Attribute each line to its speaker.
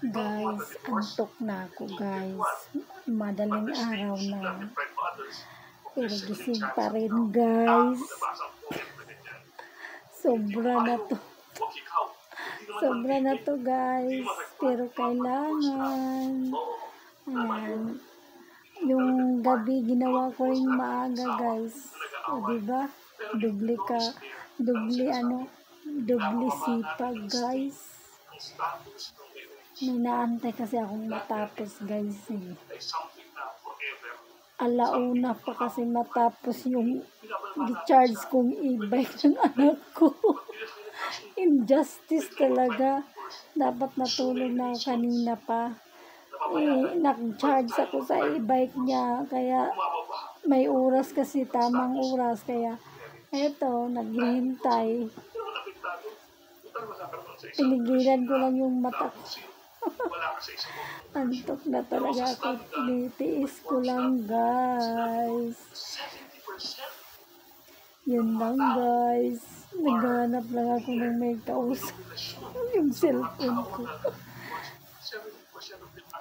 Speaker 1: Guys, antok na ako guys. Madaling araw na. Pero gising pa rin guys. Sobra na to. Sobra na to guys. Pero kailangan. Ayan. Yung gabi ginawa ko rin maaga guys. O diba? Dubli sipag guys. May naantay kasi akong matapos guys eh. Alauna pa kasi matapos yung di-charge kong e-bike ng anak ko. Injustice talaga. Dapat natulog na ako kanina pa. Nag-charge ako sa e-bike niya. Kaya may oras kasi, tamang oras. Kaya eto, naghihintay. Pinigilan ko lang yung mata ko. Antok na talaga ako. Tinitiis ko lang guys. Yun lang guys. Naghanap lang ako ng may kausap. Yung cellphone ko.